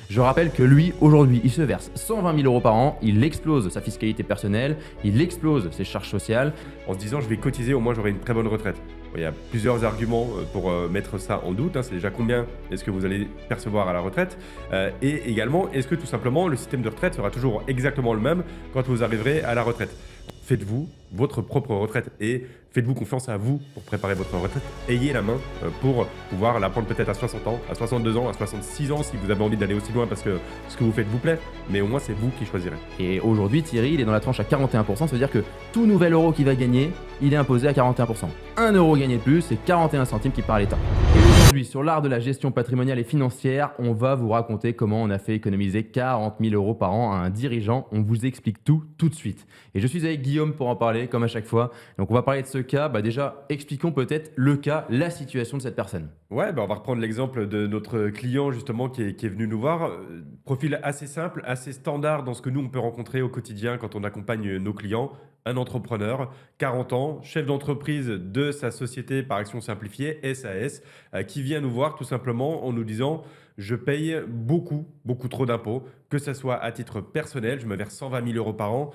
Je rappelle que lui, aujourd'hui, il se verse 120 000 euros par an, il explose sa fiscalité personnelle, il explose ses charges sociales. En se disant je vais cotiser, au moins j'aurai une très bonne retraite. Il y a plusieurs arguments pour mettre ça en doute. C'est déjà combien est-ce que vous allez percevoir à la retraite et également est-ce que tout simplement le système de retraite sera toujours exactement le même quand vous arriverez à la retraite. Faites-vous votre propre retraite et faites-vous confiance à vous pour préparer votre retraite. Ayez la main pour pouvoir la prendre peut-être à 60 ans, à 62 ans, à 66 ans si vous avez envie d'aller aussi loin parce que ce que vous faites vous plaît, mais au moins c'est vous qui choisirez. Et aujourd'hui, Thierry, il est dans la tranche à 41%, ça veut dire que tout nouvel euro qu'il va gagner, il est imposé à 41%. 1 euro gagné de plus, c'est 41 centimes qui part à l'État. Et aujourd'hui, sur l'art de la gestion patrimoniale et financière, on va vous raconter comment on a fait économiser 40 000 euros par an à un dirigeant. On vous explique tout de suite. Et je suis avec Guillaume pour en parler, comme à chaque fois. Donc on va parler de ce cas. Déjà, expliquons peut-être le cas, la situation de cette personne. Ouais, on va reprendre l'exemple de notre client justement qui est venu nous voir. Profil assez simple, assez standard dans ce que nous on peut rencontrer au quotidien quand on accompagne nos clients. Un entrepreneur, 40 ans, chef d'entreprise de sa société par action simplifiée, SAS, qui vient nous voir tout simplement en nous disant je paye beaucoup trop d'impôts, que ce soit à titre personnel, je me verse 120 000 euros par an,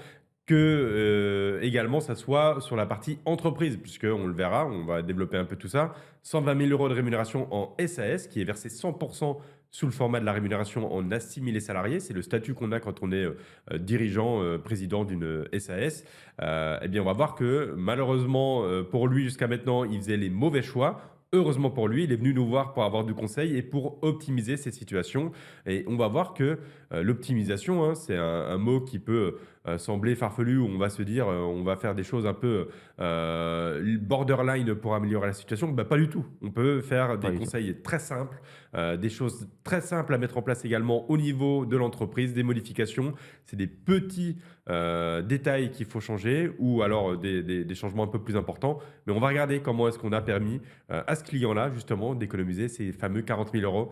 que également ça soit sur la partie entreprise, puisqu'on le verra, on va développer un peu tout ça. 120 000 euros de rémunération en SAS, qui est versé 100% sous le format de la rémunération en assimilé salarié. C'est le statut qu'on a quand on est dirigeant, président d'une SAS. Eh bien, on va voir que malheureusement, pour lui, jusqu'à maintenant, il faisait les mauvais choix. Heureusement pour lui, il est venu nous voir pour avoir du conseil et pour optimiser ces situations. Et on va voir que l'optimisation, c'est un mot qui peut sembler farfelu, où on va se dire on va faire des choses un peu borderline pour améliorer la situation. Pas du tout. On peut faire des conseils très simples, des choses très simples à mettre en place également au niveau de l'entreprise, des modifications. C'est des petits détails qu'il faut changer ou alors des changements un peu plus importants. Mais on va regarder comment est-ce qu'on a permis à ce client-là, justement, d'économiser ces fameux 40 000 euros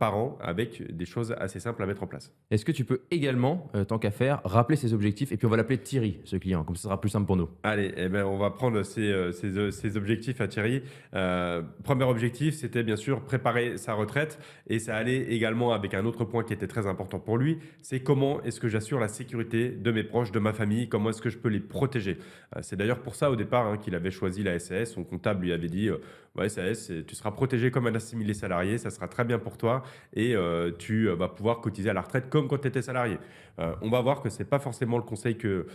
par an avec des choses assez simples à mettre en place. Est-ce que tu peux également, tant qu'à faire, rappeler ses objectifs et puis on va l'appeler Thierry, ce client, comme ça sera plus simple pour nous. Allez, on va prendre ces objectifs à Thierry. Premier objectif, c'était bien sûr préparer sa retraite et ça allait également avec un autre point qui était très important pour lui, c'est comment est-ce que j'assure la sécurité de mes proches, de ma famille, comment est-ce que je peux les protéger. C'est d'ailleurs pour ça au départ qu'il avait choisi la SAS. Son comptable lui avait dit ouais, SAS, tu seras protégé comme un assimilé salarié, ça sera très bien pour toi et tu vas pouvoir cotiser à la retraite comme quand tu étais salarié. On va voir que ce n'est pas forcément le conseil que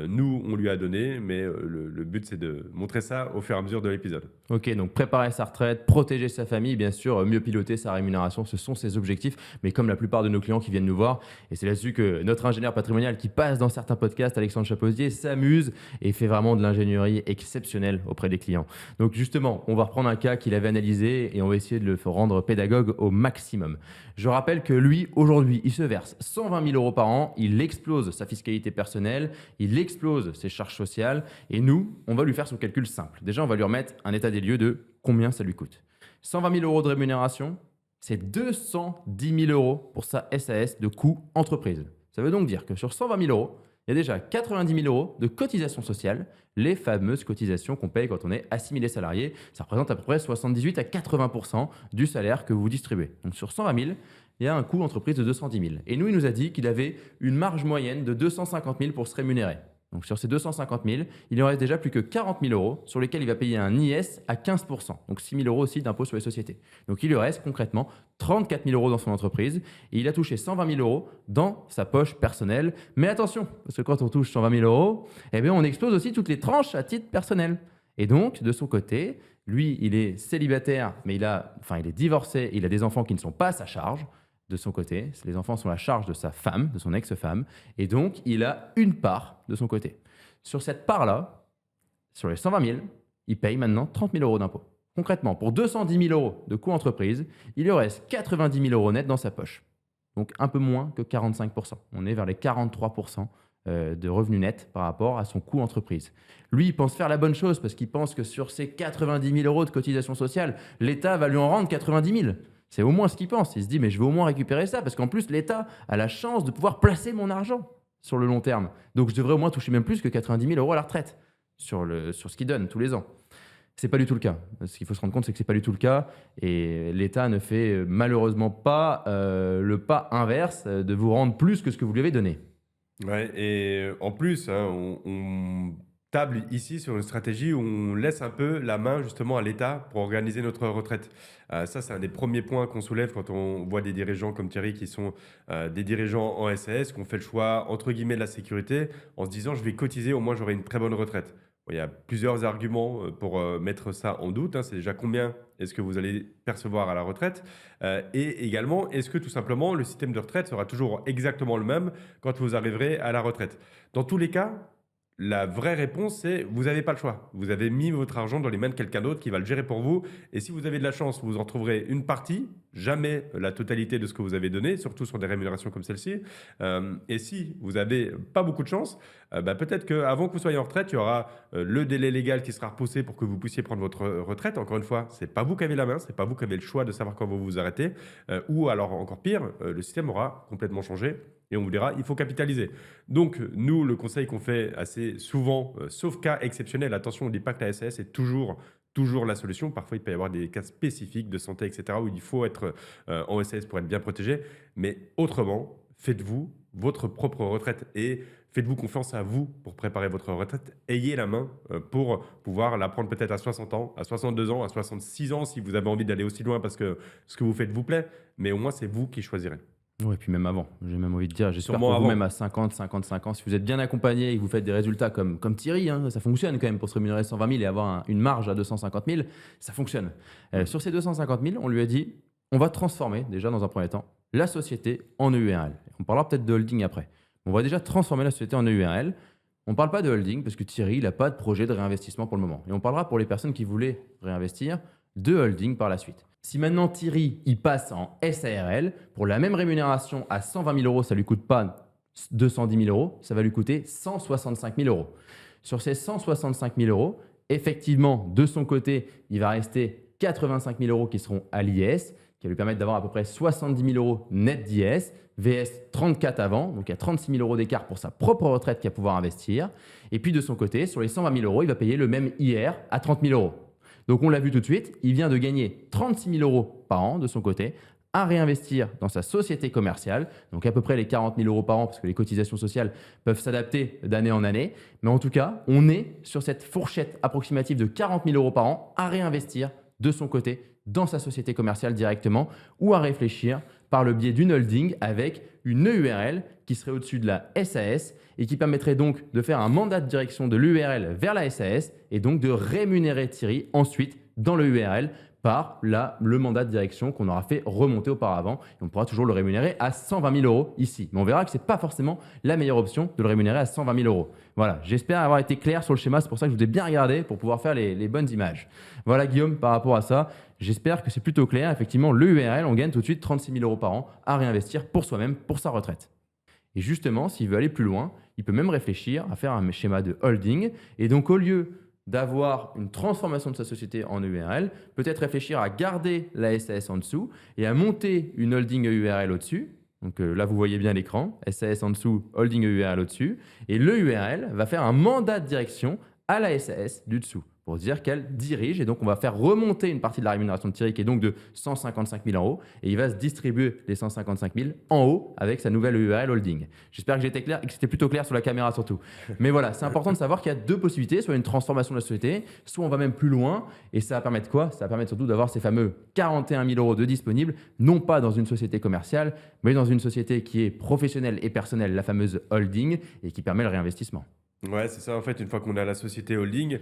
nous, on lui a donné, mais le but, c'est de montrer ça au fur et à mesure de l'épisode. Ok, donc préparer sa retraite, protéger sa famille, bien sûr, mieux piloter sa rémunération, ce sont ses objectifs. Mais comme la plupart de nos clients qui viennent nous voir, et c'est là-dessus que notre ingénieur patrimonial qui passe dans certains podcasts, Alexandre Chapozier, s'amuse et fait vraiment de l'ingénierie exceptionnelle auprès des clients. Donc justement, on va reprendre un cas qu'il avait analysé et on va essayer de le rendre pédagogue au maximum. Je rappelle que lui, aujourd'hui, il se verse 120 000 euros par an, il explose sa fiscalité personnelle, il explose ses charges sociales et nous, on va lui faire son calcul simple. Déjà, on va lui remettre un état des lieux de combien ça lui coûte. 120 000 euros de rémunération, c'est 210 000 euros pour sa SAS de coût entreprise. Ça veut donc dire que sur 120 000 euros, il y a déjà 90 000 euros de cotisations sociales, les fameuses cotisations qu'on paye quand on est assimilé salarié. Ça représente à peu près 78 à 80% du salaire que vous distribuez. Donc sur 120 000, il y a un coût entreprise de 210 000. Et nous, il nous a dit qu'il avait une marge moyenne de 250 000 pour se rémunérer. Donc sur ces 250 000, il en reste déjà plus que 40 000 euros sur lesquels il va payer un IS à 15%. Donc 6 000 euros aussi d'impôt sur les sociétés. Donc il lui reste concrètement 34 000 euros dans son entreprise et il a touché 120 000 euros dans sa poche personnelle. Mais attention, parce que quand on touche 120 000 euros, on explose aussi toutes les tranches à titre personnel. Et donc, de son côté, lui, il est célibataire, mais il est divorcé, il a des enfants qui ne sont pas à sa charge. De son côté, les enfants sont à la charge de sa femme, de son ex-femme, et donc il a une part de son côté. Sur cette part-là, sur les 120 000, il paye maintenant 30 000 euros d'impôts. Concrètement, pour 210 000 euros de coût entreprise, il lui reste 90 000 euros net dans sa poche. Donc un peu moins que 45%. On est vers les 43% de revenus nets par rapport à son coût entreprise. Lui, il pense faire la bonne chose parce qu'il pense que sur ces 90 000 euros de cotisation sociale, l'État va lui en rendre 90 000. C'est au moins ce qu'il pense. Il se dit, mais je vais au moins récupérer ça, parce qu'en plus, l'État a la chance de pouvoir placer mon argent sur le long terme. Donc, je devrais au moins toucher même plus que 90 000 euros à la retraite sur ce qu'il donne tous les ans. C'est pas du tout le cas. Ce qu'il faut se rendre compte, c'est que c'est pas du tout le cas et l'État ne fait, malheureusement pas, le pas inverse, de vous rendre plus que ce que vous lui avez donné. Ouais, et en plus, hein, on table ici sur une stratégie où on laisse un peu la main justement à l'État pour organiser notre retraite. Ça, c'est un des premiers points qu'on soulève quand on voit des dirigeants comme Thierry qui sont des dirigeants en SAS, qui ont fait le choix, entre guillemets, de la sécurité, en se disant, je vais cotiser, au moins j'aurai une très bonne retraite. Bon, il y a plusieurs arguments pour mettre ça en doute, hein. C'est déjà combien est-ce que vous allez percevoir à la retraite? Et également, est-ce que tout simplement le système de retraite sera toujours exactement le même quand vous arriverez à la retraite? Dans tous les cas, la vraie réponse, c'est vous n'avez pas le choix. Vous avez mis votre argent dans les mains de quelqu'un d'autre qui va le gérer pour vous. Et si vous avez de la chance, vous en trouverez une partie, jamais la totalité de ce que vous avez donné, surtout sur des rémunérations comme celle-ci. Et si vous n'avez pas beaucoup de chance, bah, peut-être qu'avant que vous soyez en retraite, il y aura le délai légal qui sera repoussé pour que vous puissiez prendre votre retraite. Encore une fois, c'est pas vous qui avez la main, c'est pas vous qui avez le choix de savoir quand vous vous arrêtez. Ou alors encore pire, le système aura complètement changé et on vous dira il faut capitaliser. Donc nous, le conseil qu'on fait assez souvent, sauf cas exceptionnel, attention, on ne dit pas que la SAS est toujours la solution. Parfois, il peut y avoir des cas spécifiques de santé, etc., où il faut être en SAS pour être bien protégé. Mais autrement, faites-vous votre propre retraite et faites-vous confiance à vous pour préparer votre retraite. Ayez la main pour pouvoir la prendre peut-être à 60 ans, à 62 ans, à 66 ans, si vous avez envie d'aller aussi loin parce que ce que vous faites vous plaît. Mais au moins, c'est vous qui choisirez. Ouais, et puis même avant, j'ai même envie de dire, j'espère Sûrement pour vous avant. même à 50, 55 ans, si vous êtes bien accompagné et que vous faites des résultats comme Thierry, hein, ça fonctionne quand même pour se rémunérer 120 000 et avoir une marge à 250 000, ça fonctionne. Mm. Sur ces 250 000, on lui a dit, on va transformer déjà dans un premier temps la société en EURL. On parlera peut-être de holding après. On va déjà transformer la société en EURL. On ne parle pas de holding parce que Thierry, il n'a pas de projet de réinvestissement pour le moment. Et on parlera pour les personnes qui voulaient réinvestir de holding par la suite. Si maintenant Thierry il passe en SARL, pour la même rémunération à 120 000 euros, ça ne lui coûte pas 210 000 euros, ça va lui coûter 165 000 euros. Sur ces 165 000 euros, effectivement, de son côté, il va rester 85 000 euros qui seront à l'IS, qui va lui permettre d'avoir à peu près 70 000 euros net d'IS, VS 34 avant, donc il y a 36 000 euros d'écart pour sa propre retraite qu'il va pouvoir investir. Et puis de son côté, sur les 120 000 euros, il va payer le même IR à 30 000 euros. Donc on l'a vu tout de suite, il vient de gagner 36 000 euros par an de son côté à réinvestir dans sa société commerciale, donc à peu près les 40 000 euros par an, parce que les cotisations sociales peuvent s'adapter d'année en année. Mais en tout cas, on est sur cette fourchette approximative de 40 000 euros par an à réinvestir de son côté dans sa société commerciale directement ou à réfléchir par le biais d'une holding avec une EURL qui serait au-dessus de la SAS et qui permettrait donc de faire un mandat de direction de l'URL vers la SAS et donc de rémunérer Thierry ensuite dans le URL par le mandat de direction qu'on aura fait remonter auparavant. Et on pourra toujours le rémunérer à 120 000 euros ici. Mais on verra que ce n'est pas forcément la meilleure option de le rémunérer à 120 000 euros. Voilà, j'espère avoir été clair sur le schéma. C'est pour ça que je vous ai bien regardé pour pouvoir faire les bonnes images. Voilà Guillaume, par rapport à ça, j'espère que c'est plutôt clair. Effectivement, le URL, on gagne tout de suite 36 000 euros par an à réinvestir pour soi-même, pour sa retraite. Et justement, s'il veut aller plus loin, il peut même réfléchir à faire un schéma de holding. Et donc, au lieu d'avoir une transformation de sa société en EURL, peut-être réfléchir à garder la SAS en dessous et à monter une holding EURL au-dessus. Donc là, vous voyez bien l'écran, SAS en dessous, holding EURL au-dessus. Et le URL va faire un mandat de direction à la SAS du dessous pour dire qu'elle dirige. Et donc, on va faire remonter une partie de la rémunération de Thierry qui est donc de 155 000 en haut. Et il va se distribuer les 155 000 en haut avec sa nouvelle URL holding. J'espère que j'étais clair et que c'était plutôt clair sur la caméra surtout. Mais voilà, c'est important de savoir qu'il y a deux possibilités, soit une transformation de la société, soit on va même plus loin. Et ça va permettre quoi? Ça va permettre surtout d'avoir ces fameux 41 000 euros de disponibles, non pas dans une société commerciale, mais dans une société qui est professionnelle et personnelle, la fameuse holding, et qui permet le réinvestissement. Ouais, c'est ça. En fait, une fois qu'on a la société holding,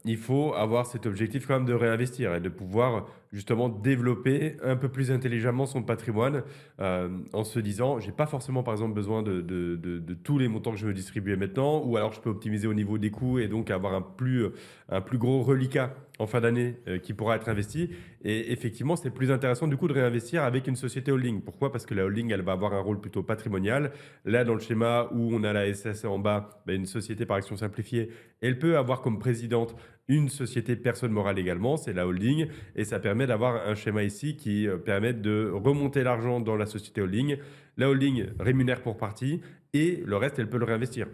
il faut avoir cet objectif quand même de réinvestir et de pouvoir justement développer un peu plus intelligemment son patrimoine en se disant, j'ai pas forcément par exemple besoin de tous les montants que je veux distribuer maintenant, ou alors je peux optimiser au niveau des coûts et donc avoir un plus gros reliquat en fin d'année qui pourra être investi. Et effectivement, c'est plus intéressant du coup de réinvestir avec une société holding. Pourquoi? Parce que la holding, elle va avoir un rôle plutôt patrimonial. Là, dans le schéma où on a la SAS en bas, une société par action simplifiée, elle peut avoir comme présidente une société personne morale également, c'est la holding, et ça permet d'avoir un schéma ici qui permet de remonter l'argent dans la société holding. La holding rémunère pour partie, et le reste, elle peut le réinvestir.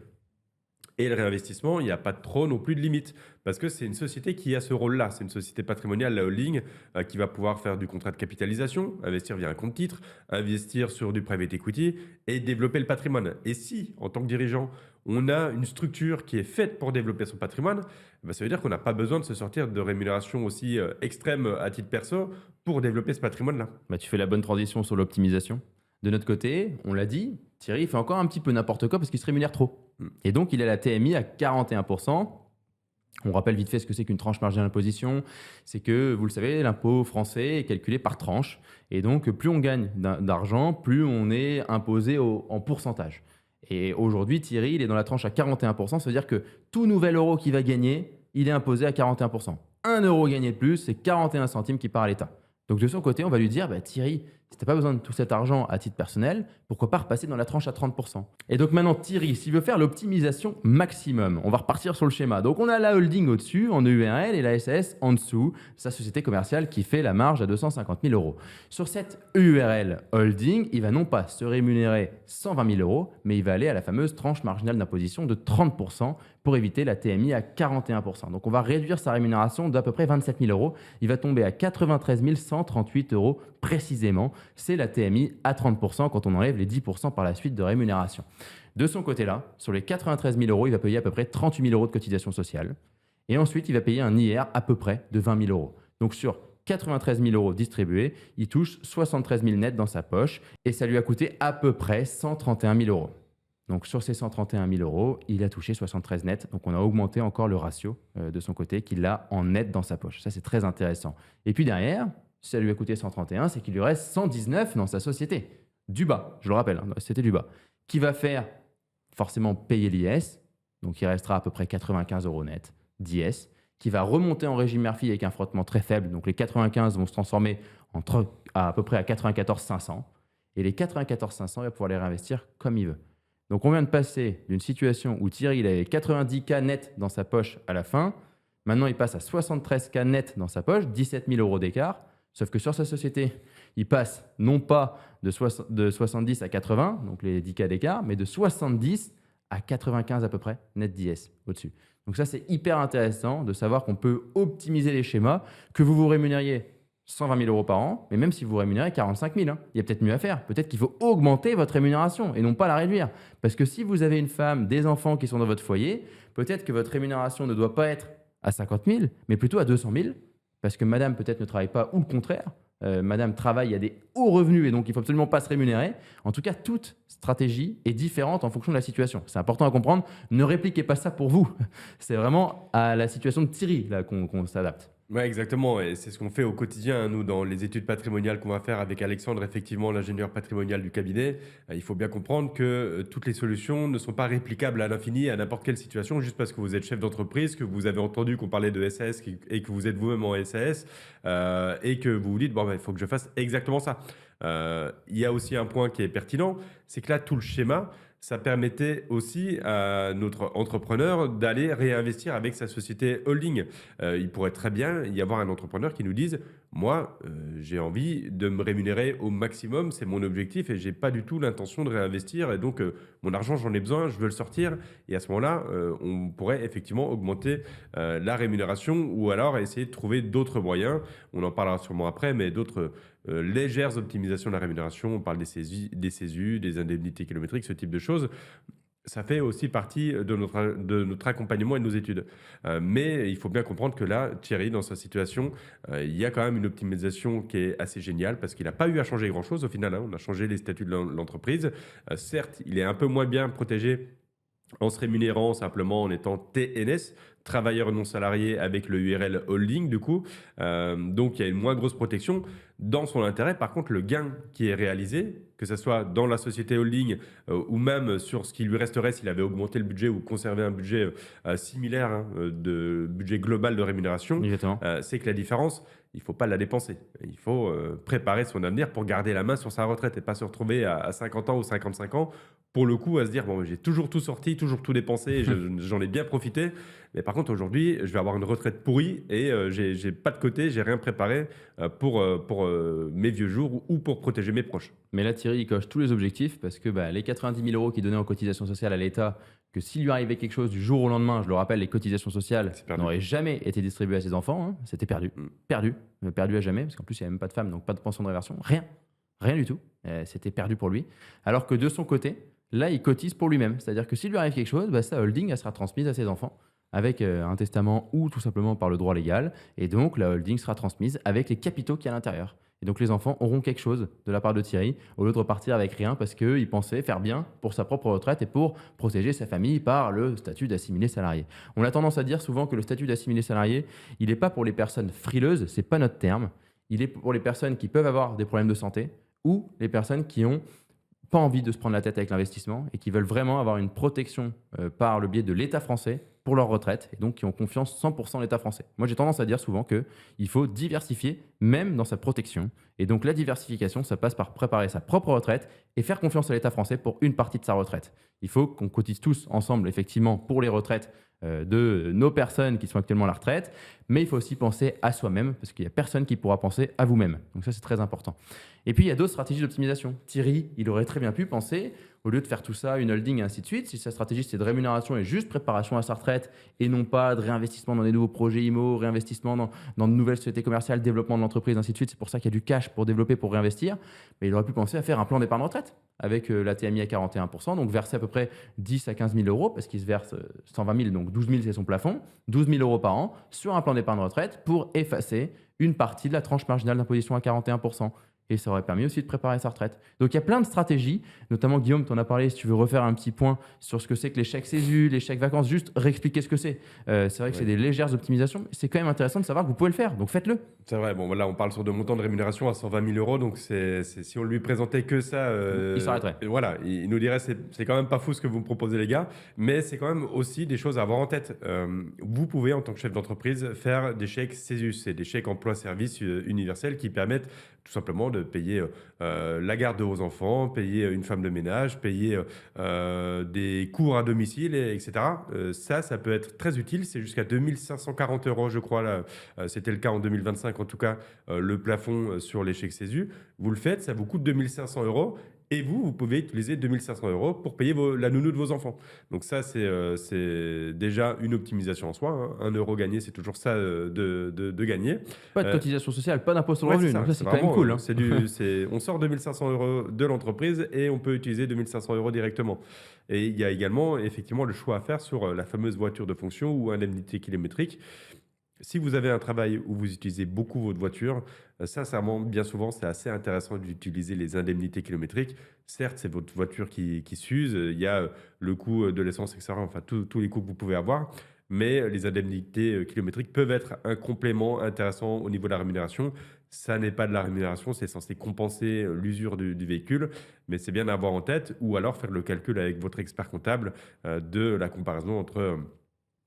Et le réinvestissement, il n'y a pas trop non plus de limite, parce que c'est une société qui a ce rôle-là. C'est une société patrimoniale, la holding, qui va pouvoir faire du contrat de capitalisation, investir via un compte titre, investir sur du private equity et développer le patrimoine. Et si, en tant que dirigeant, on a une structure qui est faite pour développer son patrimoine, bah, ça veut dire qu'on n'a pas besoin de se sortir de rémunération aussi extrême à titre perso pour développer ce patrimoine-là. Bah, tu fais la bonne transition sur l'optimisation. De notre côté, on l'a dit, Thierry fait encore un petit peu n'importe quoi parce qu'il se rémunère trop. Mm. Et donc, il a la TMI à 41%. On rappelle vite fait ce que c'est qu'une tranche marginale d'imposition. C'est que, vous le savez, l'impôt français est calculé par tranche. Et donc, plus on gagne d'argent, plus on est imposé en pourcentage. Et aujourd'hui, Thierry, il est dans la tranche à 41%. Ça veut dire que tout nouvel euro qu'il va gagner, il est imposé à 41%. 1 euro gagné de plus, c'est 41 centimes qui part à l'État. Donc de son côté, on va lui dire, bah, Thierry, si tu n'as pas besoin de tout cet argent à titre personnel, pourquoi pas repasser dans la tranche à 30%. Et donc maintenant, Thierry, s'il veut faire l'optimisation maximum, on va repartir sur le schéma. Donc on a la holding au-dessus, en EURL, et la SAS en dessous, sa société commerciale qui fait la marge à 250 000 euros. Sur cette EURL holding, il va non pas se rémunérer 120 000 euros, mais il va aller à la fameuse tranche marginale d'imposition de 30% pour éviter la TMI à 41%. Donc on va réduire sa rémunération d'à peu près 27 000 euros. Il va tomber à 93 138 euros précisément. C'est la TMI à 30% quand on enlève les 10% par la suite de rémunération. De son côté-là, sur les 93 000 euros, il va payer à peu près 38 000 euros de cotisation sociale. Et ensuite, il va payer un IR à peu près de 20 000 euros. Donc sur 93 000 euros distribués, il touche 73 000 nets dans sa poche et ça lui a coûté à peu près 131 000 euros. Donc sur ces 131 000 euros, il a touché 73 nets. Donc on a augmenté encore le ratio de son côté qu'il a en net dans sa poche. Ça, c'est très intéressant. Et puis derrière, si ça lui a coûté 131, c'est qu'il lui reste 119 dans sa société. Du bas, je le rappelle, hein, c'était du bas. Qui va faire forcément payer l'IS. Donc il restera à peu près 95 euros net d'IS. Qui va remonter en régime Murphy avec un frottement très faible. Donc les 95 vont se transformer à peu près à 94 500. Et les 94 500, il va pouvoir les réinvestir comme il veut. Donc, on vient de passer d'une situation où Thierry il avait 90K net dans sa poche à la fin. Maintenant, il passe à 73K net dans sa poche, 17 000 euros d'écart. Sauf que sur sa société, il passe non pas de 70 à 80, donc les 10K d'écart, mais de 70 à 95 à peu près net d'IS au-dessus. Donc ça, c'est hyper intéressant de savoir qu'on peut optimiser les schémas, que vous vous rémunériez 120 000 euros par an, mais même si vous rémunérez 45 000, il y a peut-être mieux à faire. Peut-être qu'il faut augmenter votre rémunération et non pas la réduire. Parce que si vous avez une femme, des enfants qui sont dans votre foyer, peut-être que votre rémunération ne doit pas être à 50 000, mais plutôt à 200 000, parce que madame peut-être ne travaille pas ou le contraire. Madame travaille à des hauts revenus et donc il ne faut absolument pas se rémunérer. En tout cas, toute stratégie est différente en fonction de la situation. C'est important à comprendre. Ne répliquez pas ça pour vous. C'est vraiment à la situation de Thierry là, qu'on s'adapte. Ouais, exactement. Et c'est ce qu'on fait au quotidien, hein, nous, dans les études patrimoniales qu'on va faire avec Alexandre, effectivement, l'ingénieur patrimonial du cabinet. Il faut bien comprendre que toutes les solutions ne sont pas réplicables à l'infini à n'importe quelle situation, juste parce que vous êtes chef d'entreprise, que vous avez entendu qu'on parlait de SAS et que vous êtes vous-même en SAS, et que vous vous dites, bon, il faut que je fasse exactement ça. Il y a aussi un point qui est pertinent, c'est que là, tout le schéma, ça permettait aussi à notre entrepreneur d'aller réinvestir avec sa société holding. Il pourrait très bien y avoir un entrepreneur qui nous dise, moi, j'ai envie de me rémunérer au maximum, c'est mon objectif et j'ai pas du tout l'intention de réinvestir. Et donc, mon argent, j'en ai besoin, je veux le sortir. Et à ce moment-là, on pourrait effectivement augmenter la rémunération ou alors essayer de trouver d'autres moyens. On en parlera sûrement après, mais d'autres légères optimisations de la rémunération. On parle des CESU, des indemnités kilométriques, ce type de choses. Ça fait aussi partie de notre accompagnement et de nos études. Mais il faut bien comprendre que là, Thierry, dans sa situation, il y a quand même une optimisation qui est assez géniale parce qu'il n'a pas eu à changer grand-chose au final, hein. On a changé les statuts de l'entreprise. Certes, il est un peu moins bien protégé en se rémunérant simplement en étant TNS, travailleur non salarié avec le URL holding du coup. Donc il y a une moins grosse protection. Dans son intérêt, par contre, le gain qui est réalisé, que ce soit dans la société holding ou même sur ce qui lui resterait s'il avait augmenté le budget ou conservé un budget similaire, hein, de budget global de rémunération, Exactement. c'est que la différence, il ne faut pas la dépenser. Il faut préparer son avenir pour garder la main sur sa retraite et pas se retrouver à 50 ans ou 55 ans pour le coup à se dire bon, j'ai toujours tout sorti, toujours tout dépensé, et j'en ai bien profité. Mais par contre aujourd'hui, je vais avoir une retraite pourrie et j'ai pas de côté, j'ai rien préparé pour mes vieux jours ou pour protéger mes proches. Mais là, Thierry, il coche tous les objectifs parce que les 90 000 € qu'il donnait en cotisation sociale à l'État, que s'il lui arrivait quelque chose du jour au lendemain, je le rappelle, les cotisations sociales C'est perdu. n'auraient jamais été distribuées à ses enfants, hein. C'était perdu. Mm. Perdu. Perdu à jamais, parce qu'en plus, il n'y avait même pas de femme, donc pas de pension de réversion. Rien. Rien du tout. C'était perdu pour lui. Alors que de son côté, là, il cotise pour lui-même. C'est-à-dire que s'il lui arrive quelque chose, sa holding, elle sera transmise à ses enfants avec un testament ou tout simplement par le droit légal. Et donc, la holding sera transmise avec les capitaux qu'il y a à l'intérieur. Et donc, les enfants auront quelque chose de la part de Thierry, au lieu de repartir avec rien parce qu'il pensait faire bien pour sa propre retraite et pour protéger sa famille par le statut d'assimilé salarié. On a tendance à dire souvent que le statut d'assimilé salarié, il n'est pas pour les personnes frileuses, c'est pas notre terme. Il est pour les personnes qui peuvent avoir des problèmes de santé ou les personnes qui ont pas envie de se prendre la tête avec l'investissement et qui veulent vraiment avoir une protection par le biais de l'État français pour leur retraite et donc qui ont confiance 100% en l'État français. Moi, j'ai tendance à dire souvent qu'il faut diversifier même dans sa protection. Et donc, la diversification, ça passe par préparer sa propre retraite et faire confiance à l'État français pour une partie de sa retraite. Il faut qu'on cotise tous ensemble, effectivement, pour les retraites de nos personnes qui sont actuellement à la retraite, mais il faut aussi penser à soi-même parce qu'il n'y a personne qui pourra penser à vous-même. Donc ça, c'est très important. Et puis, il y a d'autres stratégies d'optimisation. Thierry, il aurait très bien pu penser, au lieu de faire tout ça, une holding et ainsi de suite, si sa stratégie c'est de rémunération et juste préparation à sa retraite et non pas de réinvestissement dans des nouveaux projets IMO, réinvestissement dans de nouvelles sociétés commerciales, développement de l'entreprise, ainsi de suite, c'est pour ça qu'il y a du cash pour développer, pour réinvestir, mais il aurait pu penser à faire un plan d'épargne retraite avec la TMI à 41%, donc verser à peu près 10 à 15 000 € parce qu'il se verse 120 000, donc 12 000 c'est son plafond, 12 000 € par an sur un plan d'épargne retraite pour effacer une partie de la tranche marginale d'imposition à 41%. Et ça aurait permis aussi de préparer sa retraite. Donc il y a plein de stratégies, notamment Guillaume, tu en as parlé, si tu veux refaire un petit point sur ce que c'est que les chèques CESU, les chèques vacances, juste réexpliquer ce que c'est. C'est vrai que c'est des légères optimisations, mais c'est quand même intéressant de savoir que vous pouvez le faire, donc faites-le. C'est vrai, bon, là, on parle sur de montants de rémunération à 120 000 €, donc si on lui présentait que ça, Il s'arrêterait. voilà, il nous dirait c'est quand même pas fou ce que vous me proposez, les gars, mais c'est quand même aussi des choses à avoir en tête. Vous pouvez, en tant que chef d'entreprise, faire des chèques CESU, c'est des chèques emploi-service universels qui permettent tout simplement de payer la garde de vos enfants, payer une femme de ménage, payer des cours à domicile, etc. Ça peut être très utile, c'est jusqu'à 2 540 €, je crois, là. C'était le cas en 2025, en tout cas, le plafond sur les chèques CESU. Vous le faites, ça vous coûte 2 500 €. Et vous pouvez utiliser 2 500 € pour payer la nounou de vos enfants. Donc ça, c'est déjà une optimisation en soi, hein. 1 euro gagné, c'est toujours ça de gagner. Pas de cotisation sociale, pas d'impôt sur le Ouais, revenu, c'est ça. donc ça C'est c'est quand même vraiment, cool, hein. on sort 2 500 € de l'entreprise et on peut utiliser 2 500 € directement. Et il y a également effectivement le choix à faire sur la fameuse voiture de fonction ou indemnité kilométrique. Si vous avez un travail où vous utilisez beaucoup votre voiture, sincèrement, bien souvent, c'est assez intéressant d'utiliser les indemnités kilométriques. Certes, c'est votre voiture qui s'use, il y a le coût de l'essence, etc., enfin tous les coûts que vous pouvez avoir, mais les indemnités kilométriques peuvent être un complément intéressant au niveau de la rémunération. Ça n'est pas de la rémunération, c'est censé compenser l'usure du véhicule, mais c'est bien d'avoir en tête, ou alors faire le calcul avec votre expert comptable de la comparaison entre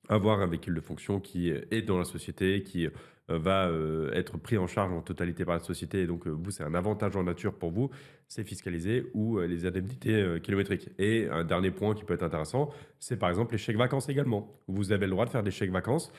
avoir un véhicule de fonction qui est dans la société, qui va être pris en charge en totalité par la société. Et donc, vous, c'est un avantage en nature pour vous, c'est fiscalisé ou les indemnités kilométriques. Et un dernier point qui peut être intéressant, c'est par exemple les chèques vacances également. Vous avez le droit de faire des chèques vacances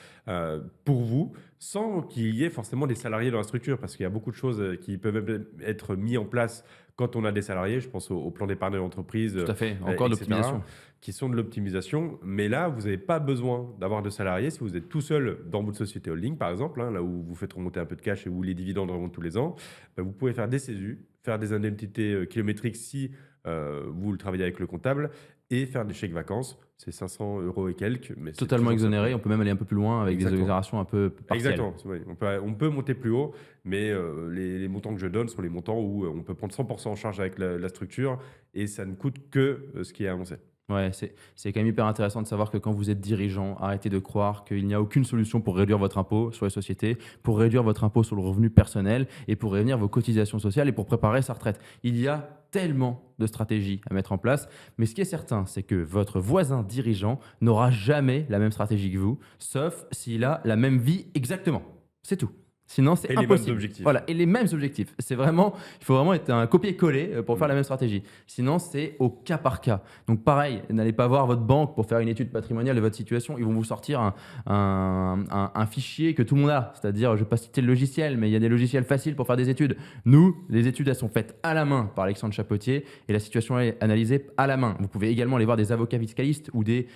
pour vous, sans qu'il y ait forcément des salariés dans la structure, parce qu'il y a beaucoup de choses qui peuvent être mises en place quand on a des salariés. Je pense au plan d'épargne d'entreprise, Tout à fait, encore de etc., l'optimisation. qui sont de l'optimisation. Mais là, vous n'avez pas besoin d'avoir de salariés. Si vous êtes tout seul dans votre société holding, par exemple, hein, là où vous faites remonter un peu de cash et où les dividendes remontent tous les ans, vous pouvez faire des CESU, faire des indemnités kilométriques si vous le travaillez avec le comptable, et faire des chèques vacances. C'est 500 € et quelques. Mais c'est Totalement toujours exonéré, ça. on peut même aller un peu plus loin avec des Exactement. exonérations un peu partielles. Exactement. Oui, on peut monter plus haut, mais les montants que je donne sont les montants où on peut prendre 100% en charge avec la structure et ça ne coûte que ce qui est annoncé. Ouais, c'est quand même hyper intéressant de savoir que quand vous êtes dirigeant, arrêtez de croire qu'il n'y a aucune solution pour réduire votre impôt sur les sociétés, pour réduire votre impôt sur le revenu personnel et pour réunir vos cotisations sociales et pour préparer sa retraite. Il y a tellement de stratégies à mettre en place, mais ce qui est certain, c'est que votre voisin dirigeant n'aura jamais la même stratégie que vous, sauf s'il a la même vie exactement. C'est tout. Sinon, c'est Et les mêmes impossible. objectifs. Voilà, et les mêmes objectifs. C'est vraiment, il faut vraiment être un copier-coller pour faire la même stratégie. Sinon, c'est au cas par cas. Donc, pareil, n'allez pas voir votre banque pour faire une étude patrimoniale de votre situation. Ils vont vous sortir un fichier que tout le monde a. C'est-à-dire, je ne vais pas citer le logiciel, mais il y a des logiciels faciles pour faire des études. Nous, les études, elles sont faites à la main par Alexandre Chapotier et la situation est analysée à la main. Vous pouvez également aller voir des avocats fiscalistes ou des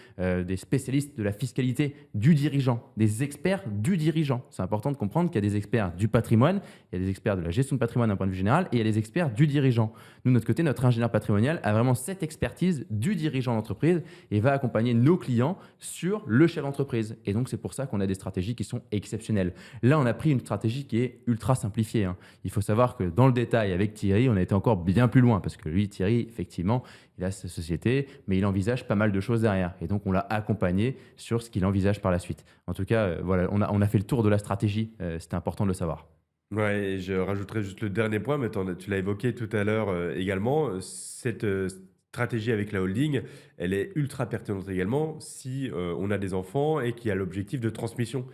spécialistes de la fiscalité du dirigeant, des experts du dirigeant. C'est important de comprendre qu'il y a des experts du patrimoine, il y a des experts de la gestion de patrimoine d'un point de vue général et il y a des experts du dirigeant. Nous, de notre côté, notre ingénieur patrimonial a vraiment cette expertise du dirigeant d'entreprise et va accompagner nos clients sur le chef d'entreprise. Et donc, c'est pour ça qu'on a des stratégies qui sont exceptionnelles. Là, on a pris une stratégie qui est ultra simplifiée. Il faut savoir que dans le détail, avec Thierry, on a été encore bien plus loin parce que lui, Thierry, effectivement, il a sa société, mais il envisage pas mal de choses derrière. Et donc, on l'a accompagné sur ce qu'il envisage par la suite. En tout cas, voilà, on a fait le tour de la stratégie. C'était important de le savoir. Ouais, et je rajouterais juste le dernier point, mais tu l'as évoqué tout à l'heure également. Cette stratégie avec la holding, elle est ultra pertinente également si on a des enfants et qu'il y a l'objectif de transmission.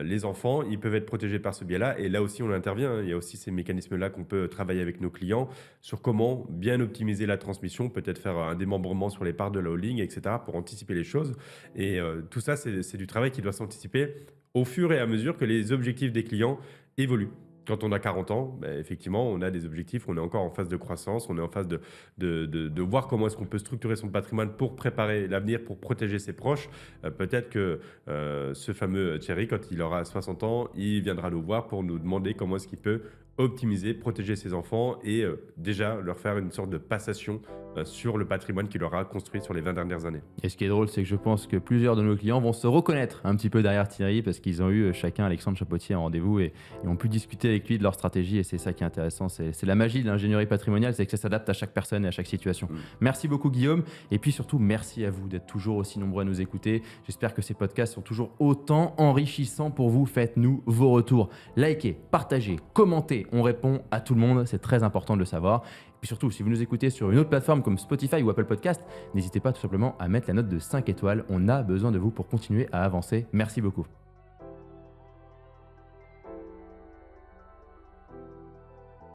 Les enfants, ils peuvent être protégés par ce biais-là. Et là aussi, on intervient, hein. Il y a aussi ces mécanismes-là qu'on peut travailler avec nos clients sur comment bien optimiser la transmission, peut-être faire un démembrement sur les parts de la holding, etc., pour anticiper les choses. Et tout ça, c'est du travail qui doit s'anticiper au fur et à mesure que les objectifs des clients évoluent. Quand on a 40 ans, ben, effectivement, on a des objectifs, on est encore en phase de croissance, on est en phase de voir comment est-ce qu'on peut structurer son patrimoine pour préparer l'avenir, pour protéger ses proches. Peut-être que ce fameux Thierry, quand il aura 60 ans, il viendra nous voir pour nous demander comment est-ce qu'il peut optimiser, protéger ses enfants et déjà leur faire une sorte de passation sur le patrimoine qu'il aura construit sur les 20 dernières années. Et ce qui est drôle, c'est que je pense que plusieurs de nos clients vont se reconnaître un petit peu derrière Thierry parce qu'ils ont eu chacun Alexandre Chapotier en rendez-vous et ont pu discuter avec lui de leur stratégie. Et c'est ça qui est intéressant. C'est la magie de l'ingénierie patrimoniale, c'est que ça s'adapte à chaque personne et à chaque situation. Merci beaucoup, Guillaume. Et puis surtout, merci à vous d'être toujours aussi nombreux à nous écouter. J'espère que ces podcasts sont toujours autant enrichissants pour vous. Faites-nous vos retours. Likez, partagez, commentez. On répond à tout le monde. C'est très important de le savoir. Et puis surtout, si vous nous écoutez sur une autre plateforme comme Spotify ou Apple Podcast, n'hésitez pas tout simplement à mettre la note de 5 étoiles. On a besoin de vous pour continuer à avancer. Merci beaucoup.